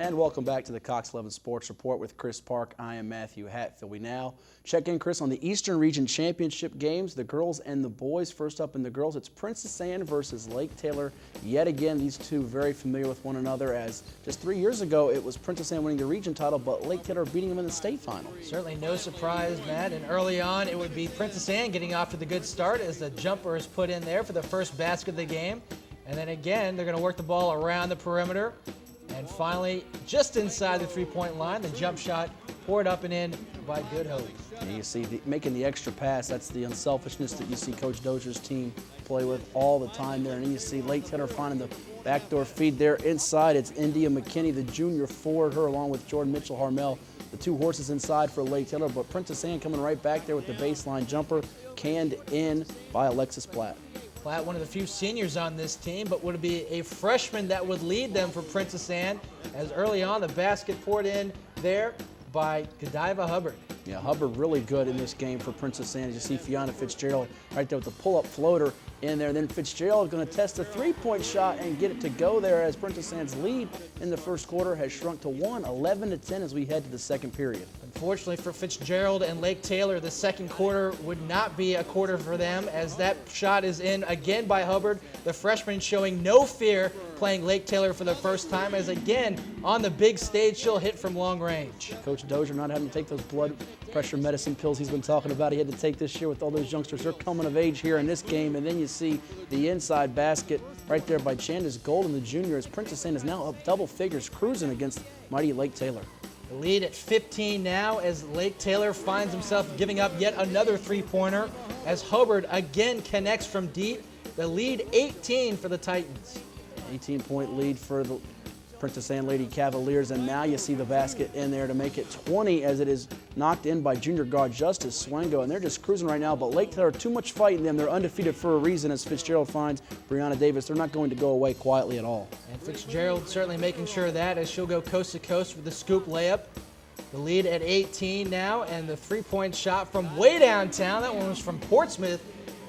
And welcome back to the Cox 11 Sports Report with Chris Park. I am Matthew Hatfield. We now check in, Chris, on the Eastern Region Championship games, the girls and the boys. First up in the girls, it's Princess Anne versus Lake Taylor. Yet again, these two very familiar with one another, as just 3 years ago it was Princess Anne winning the region title, but Lake Taylor beating them in the state final. Certainly no surprise, Matt. And early on, it would be Princess Anne getting off to the good start as the jumper is put in there for the first basket of the game. And then again, they're going to work the ball around the perimeter. And finally, just inside the three-point line, the jump shot poured up and in by Goodhope. And you see making the extra pass. That's the unselfishness that you see Coach Dozier's team play with all the time there. And then you see Lake Taylor finding the backdoor feed there inside. It's India McKinney, the junior forward, her along with Jordan Mitchell-Harmel, the two horses inside for Lake Taylor. But Princess Anne coming right back there with the baseline jumper, canned in by Alexis Platt. Platt, one of the few seniors on this team, but would it be a freshman that would lead them for Princess Anne, as early on the basket poured in there by Godiva Hubbard. Yeah, Hubbard really good in this game for Princess Anne. As you see Fiona Fitzgerald right there with the pull-up floater in there. Then Fitzgerald going to test a three-point shot and get it to go there, as Princess Anne's lead in the first quarter has shrunk to 11-10 as we head to the second period. Unfortunately for Fitzgerald and Lake Taylor, the second quarter would not be a quarter for them, as that shot is in again by Hubbard. The freshman showing no fear, playing Lake Taylor for the first time, as again on the big stage she'll hit from long range. Coach Dozier not having to take those blood pressure medicine pills he's been talking about. He had to take this year with all those youngsters. They're coming of age here in this game. And then you see the inside basket right there by Chandis Golden, the junior, as Princess Anne is now up double figures, cruising against mighty Lake Taylor. The lead at 15 now, as Lake Taylor finds himself giving up yet another three-pointer, as Hubbard again connects from deep. The lead 18 for the Titans. 18-point lead for the Princess Anne Lady Cavaliers, and now you see the basket in there to make it 20, as it is knocked in by junior guard Justice Swango, and they're just cruising right now. But Lake Taylor, too much fight in them. They're undefeated for a reason, as Fitzgerald finds Brianna Davis. They're not going to go away quietly at all. And Fitzgerald certainly making sure of that, as she'll go coast to coast with the scoop layup. The lead at 18 now, and the three-point shot from way downtown. That one was from Portsmouth,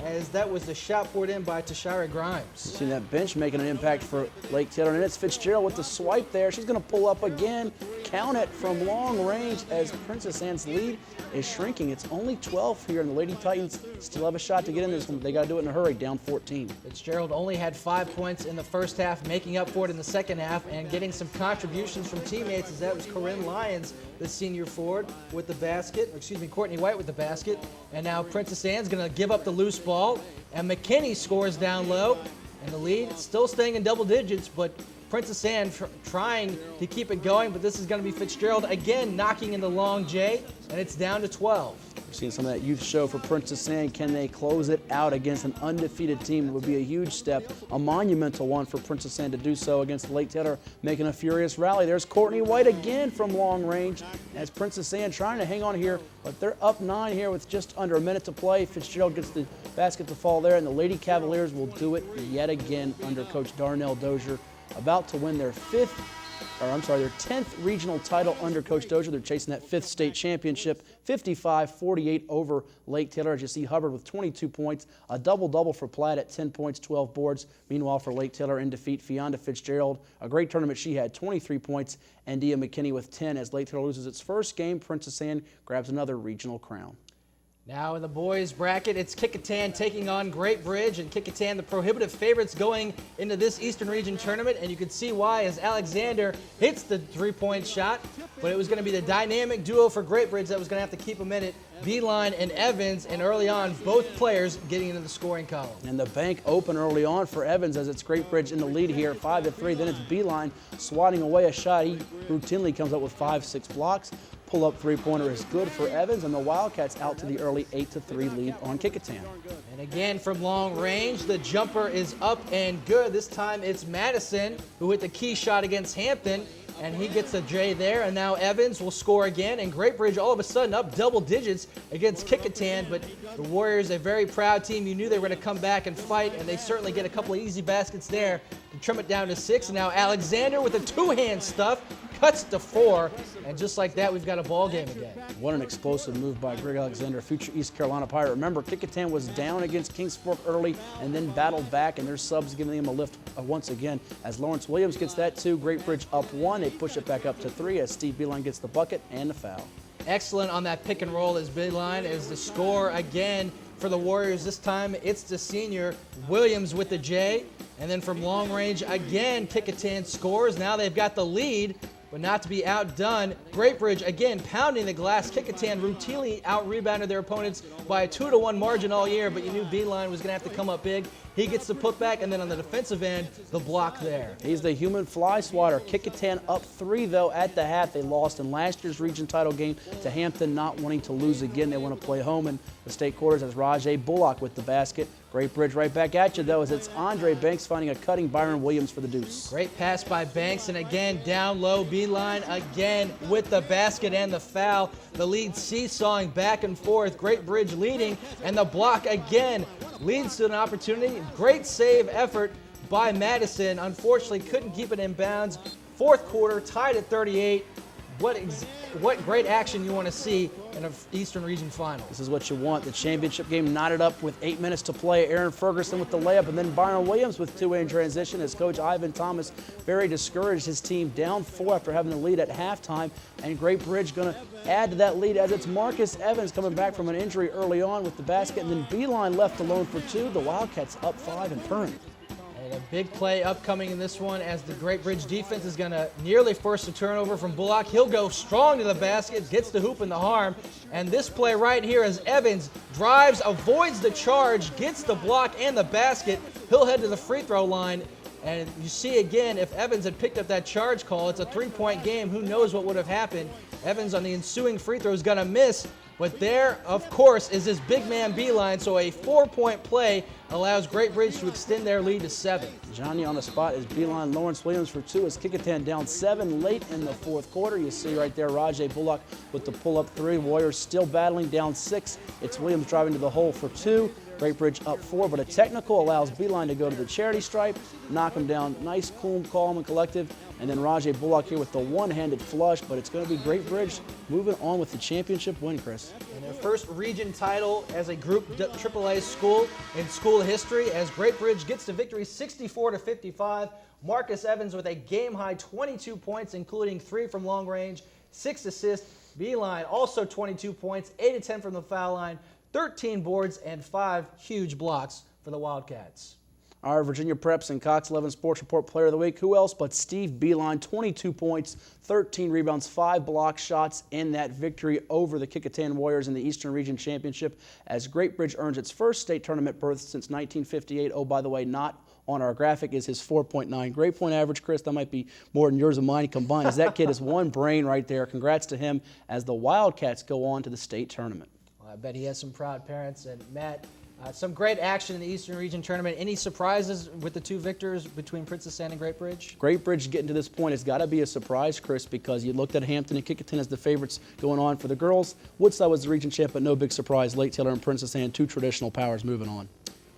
as that was the shot poured in by Tashara Grimes. See that bench making an impact for Lake Taylor, and it's Fitzgerald with the swipe there. She's going to pull up again, count it from long range, as Princess Anne's lead is shrinking. It's only 12 here, and the Lady Titans still have a shot to get in this one. They got to do it in a hurry, down 14. Fitzgerald only had 5 points in the first half, making up for it in the second half, and getting some contributions from teammates, as that was Corinne Lyons, the senior forward, with the basket. Courtney White with the basket. And now Princess Anne's going to give up the loose ball, and McKinney scores down low, and the lead still staying in double digits, but Princess Anne trying to keep it going, but this is going to be Fitzgerald again knocking in the long J, and it's down to 12. We're seeing some of that youth show for Princess Anne. Can they close it out against an undefeated team? It would be a huge step, a monumental one for Princess Anne to do so against Lake Taylor, making a furious rally. There's Courtney White again from long range, as Princess Anne trying to hang on here, but they're up 9 here with just under a minute to play. Fitzgerald gets the basket to fall there, and the Lady Cavaliers will do it yet again under Coach Darnell Dozier, about to win their 10th regional title under Coach Dozier. They're chasing that 5th state championship, 55-48 over Lake Taylor. As you see Hubbard with 22 points, a double-double for Platt at 10 points, 12 boards. Meanwhile, for Lake Taylor in defeat, Fiona Fitzgerald, a great tournament. She had 23 points, and Dia McKinney with 10. As Lake Taylor loses its first game, Princess Anne grabs another regional crown. Now in the boys bracket, it's Kecoughtan taking on Great Bridge, and Kecoughtan the prohibitive favorites going into this Eastern Region tournament, and you can see why, as Alexander hits the three-point shot, but it was going to be the dynamic duo for Great Bridge that was going to have to keep them in it, Beeline and Evans, and early on both players getting into the scoring column. And the bank open early on for Evans, as it's Great Bridge in the lead here, 5-3. Then it's Beeline swatting away a shot. He routinely comes up with 5-6 blocks. Pull-up three-pointer is good for Evans, and the Wildcats out to the early 8-3 lead on Kecoughtan. And again from long range, the jumper is up and good. This time it's Madison who hit the key shot against Hampton, and he gets a J there. And now Evans will score again, and Great Bridge all of a sudden up double digits against Kecoughtan. But the Warriors, a very proud team. You knew they were going to come back and fight, and they certainly get a couple of easy baskets there to trim it down to 6. And now Alexander with a two-hand stuff cuts it to 4, and just like that, we've got a ball game again. What an explosive move by Greg Alexander, future East Carolina Pirate. Remember, Kecoughtan was down against Kings Fork early and then battled back, and their subs giving them a lift once again. As Lawrence Williams gets that 2, Great Bridge up 1. They push it back up to 3 as Steve Beeline gets the bucket and the foul. Excellent on that pick and roll as Beeline is the score again for the Warriors. This time it's the senior Williams with the J. And then from long range, again, Kecoughtan scores. Now they've got the lead, but not to be outdone. Great Bridge, again, pounding the glass. Kecoughtan routinely out-rebounded their opponents by a 2-1 margin all year, but you knew Beeline was going to have to come up big. He gets the putback, and then on the defensive end, the block there. He's the human fly swatter. Kecoughtan up 3, though, at the half. They lost in last year's region title game to Hampton, not wanting to lose again. They want to play home in the state quarters as Rajay Bullock with the basket. Great Bridge right back at you, though, as it's Andre Banks finding a cutting Byron Williams for the deuce. Great pass by Banks, and again, down low, Beeline again with the basket and the foul. The lead seesawing back and forth. Great Bridge leading, and the block again leads to an opportunity. Great save effort by Madison. Unfortunately, couldn't keep it in bounds. Fourth quarter, tied at 38. What great action you want to see in an Eastern Region final. This is what you want. The championship game knotted up with 8 minutes to play. Aaron Ferguson with the layup, and then Byron Williams with 2-way in transition as Coach Ivan Thomas very discouraged his team down 4 after having the lead at halftime. And Great Bridge going to add to that lead as it's Marcus Evans coming back from an injury early on with the basket, and then Beeline left alone for 2. The Wildcats up 5 and purring. A big play upcoming in this one as the Great Bridge defense is going to nearly force a turnover from Bullock. He'll go strong to the basket, gets the hoop and the harm. And this play right here as Evans drives, avoids the charge, gets the block and the basket. He'll head to the free throw line. And you see again, if Evans had picked up that charge call, it's a 3-point game. Who knows what would have happened. Evans on the ensuing free throw is going to miss. But there, of course, is this big man Beeline, so a 4-point play allows Great Bridge to extend their lead to 7. Johnny on the spot is Beeline. Lawrence Williams for 2 as Kecoughtan down 7 late in the fourth quarter. You see right there Rajay Bullock with the pull-up 3. Warriors still battling down 6. It's Williams driving to the hole for 2. Great Bridge up 4, but a technical allows Beeline to go to the charity stripe, knock him down. Nice, cool, calm, and collective. And then Rajay Bullock here with the one-handed flush, but it's going to be Great Bridge moving on with the championship win, Chris. And their first region title as a Group AAA school in school history as Great Bridge gets the victory 64-55. Marcus Evans with a game-high 22 points, including 3 from long range, 6 assists. Beeline also 22 points, 8 of 10 from the foul line, 13 boards, and 5 huge blocks for the Wildcats. Our Virginia Preps and Cox 11 Sports Report Player of the Week. Who else but Steve Beeline, 22 points, 13 rebounds, 5 block shots in that victory over the Kecoughtan Warriors in the Eastern Region Championship as Great Bridge earns its first state tournament berth since 1958. Oh, by the way, not on our graphic is his 4.9 grade point average, Chris. That might be more than yours and mine combined, as that kid is one brain right there. Congrats to him as the Wildcats go on to the state tournament. Well, I bet he has some proud parents. And Matt, some great action in the Eastern Region Tournament. Any surprises with the 2 victors between Princess Anne and Great Bridge? Great Bridge getting to this point has got to be a surprise, Chris, because you looked at Hampton and Kecoughtan as the favorites going on for the girls. Woodside was the region champ, but no big surprise. Lake Taylor and Princess Anne, 2 traditional powers moving on.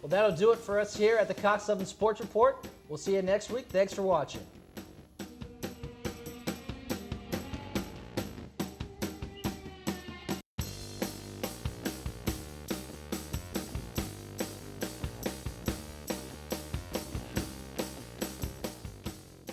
Well, that'll do it for us here at the Cox 11 Sports Report. We'll see you next week. Thanks for watching.